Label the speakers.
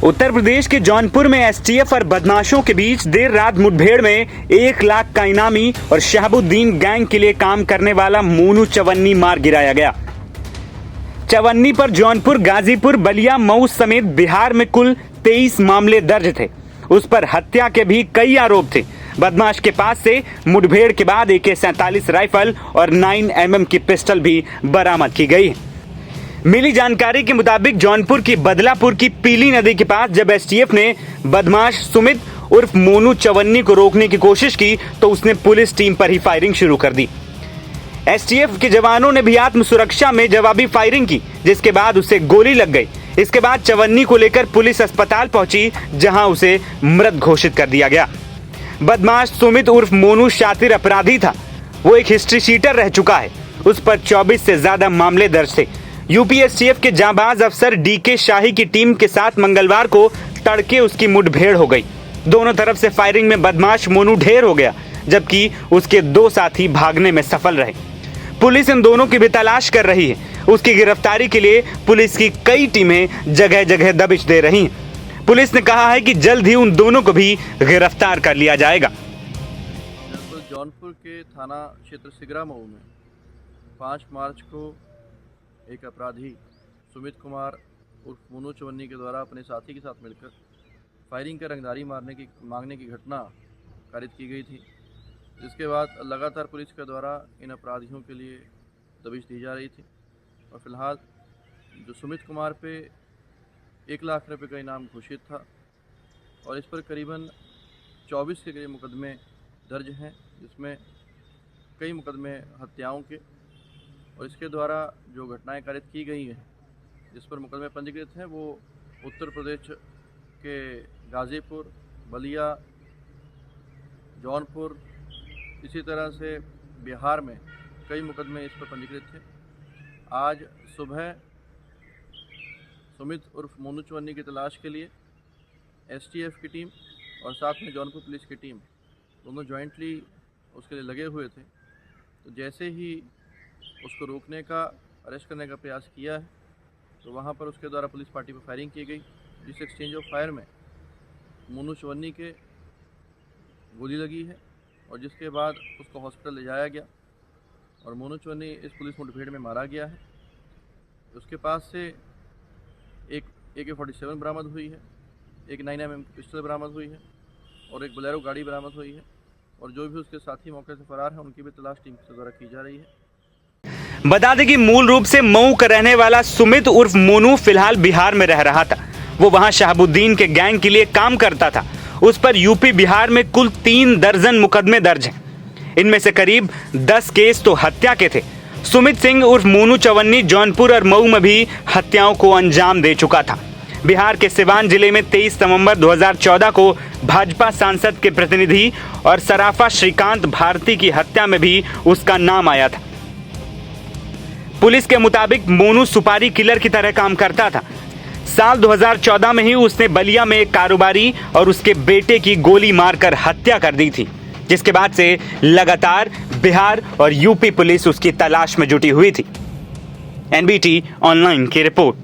Speaker 1: उत्तर प्रदेश के जौनपुर में एसटीएफ और बदमाशों के बीच देर रात मुठभेड़ में 1 लाख का इनामी और शहाबुद्दीन गैंग के लिए काम करने वाला मोनू चवन्नी मार गिराया गया। चवन्नी पर जौनपुर, गाजीपुर, बलिया, मऊ समेत बिहार में कुल 23 मामले दर्ज थे। उस पर हत्या के भी कई आरोप थे। बदमाश के पास से मुठभेड़ के बाद AK-47 राइफल और 9mm की पिस्टल भी बरामद की गई है। मिली जानकारी के मुताबिक जौनपुर की बदलापुर की पीली नदी के पास जब एसटीएफ ने बदमाश सुमित उर्फ मोनू चवन्नी को रोकने की कोशिश की तो उसने पुलिस टीम पर ही फायरिंग शुरू कर दी। एसटीएफ के जवानों ने भी आत्म सुरक्षा में जवाबी फायरिंग की, जिसके बाद उसे गोली लग गई। इसके बाद चवन्नी को लेकर पुलिस अस्पताल पहुंची, जहां उसे मृत घोषित कर दिया गया। बदमाश सुमित उर्फ मोनू शातिर अपराधी था। वो एक हिस्ट्री शीटर रह चुका है। उस पर 24 से ज्यादा मामले दर्ज थे। यूपी एसटीएफ के जांबाज अफसर DK शाही की टीम के साथ मंगलवार को तड़के उसकी मुठभेड़ हो गई। दोनों तरफ से फायरिंग में बदमाश मोनू ढेर हो गया, जबकि उसके 2 साथी भागने में सफल रहे। पुलिस इन दोनों की भी तलाश कर रही है। उसकी गिरफ्तारी के लिए पुलिस की कई टीमें जगह जगह दबिश दे रही हैं। पुलिस ने कहा है कि जल्द ही उन दोनों को भी गिरफ्तार कर लिया जाएगा।
Speaker 2: जौनपुर के थाना क्षेत्र सिगरा मऊ में 5 मार्च को एक अपराधी सुमित कुमार उर्फ मोनू चवन्नी के द्वारा अपने साथी के साथ मिलकर फायरिंग कर रंगदारी मांगने की घटना कारित की गई थी। जिसके बाद लगातार पुलिस के द्वारा इन अपराधियों के लिए दबिश दी जा रही थी और फिलहाल जो सुमित कुमार पे 1 लाख रुपए का इनाम घोषित था और इस पर करीबन 24 के करीब मुकदमे दर्ज हैं, जिसमें कई मुकदमे हत्याओं के और इसके द्वारा जो घटनाएं कारित की गई हैं, जिस पर मुकदमे पंजीकृत हैं, वो उत्तर प्रदेश के गाजीपुर, बलिया, जौनपुर, इसी तरह से बिहार में कई मुकदमे इस पर पंजीकृत थे। आज सुबह सुमित उर्फ मोनू चवन्नी की तलाश के लिए एसटीएफ की टीम और साथ में जौनपुर पुलिस की टीम दोनों जॉइंटली उसके लिए लगे हुए थे। तो जैसे ही उसको रोकने का, अरेस्ट करने का प्रयास किया है, तो वहाँ पर उसके द्वारा पुलिस पार्टी पर फायरिंग की गई, जिस एक्सचेंज ऑफ फायर में मोनू चवन्नी के गोली लगी है और जिसके बाद उसको हॉस्पिटल ले जाया गया और मोनू चवन्नी इस पुलिस मुठभेड़ में मारा गया है। उसके पास से एक AK-47 बरामद हुई है, एक 9mm पिस्टल बरामद हुई है और एक बोलेरो गाड़ी बरामद हुई है और जो भी उसके साथी मौके से फरार हैं उनकी भी तलाश टीम के द्वारा की जा रही है।
Speaker 1: बता दें कि मूल रूप से मऊ का रहने वाला सुमित उर्फ मोनू फिलहाल बिहार में रह रहा था। वो वहां शहाबुद्दीन के गैंग के लिए काम करता था। उस पर यूपी, बिहार में कुल 3 दर्जन मुकदमे दर्ज हैं। इनमें से करीब 10 केस तो हत्या के थे। सुमित सिंह उर्फ मोनू चवन्नी जौनपुर और मऊ में भी हत्याओं को अंजाम दे चुका था। बिहार के सिवान जिले में 23 नवंबर 2014 को भाजपा सांसद के प्रतिनिधि और सराफा श्रीकांत भारती की हत्या में भी उसका नाम आया था। पुलिस के मुताबिक मोनू सुपारी किलर की तरह काम करता था। साल 2014 में ही उसने बलिया में एक कारोबारी और उसके बेटे की गोली मारकर हत्या कर दी थी, जिसके बाद से लगातार बिहार और यूपी पुलिस उसकी तलाश में जुटी हुई थी। NBT ऑनलाइन की रिपोर्ट।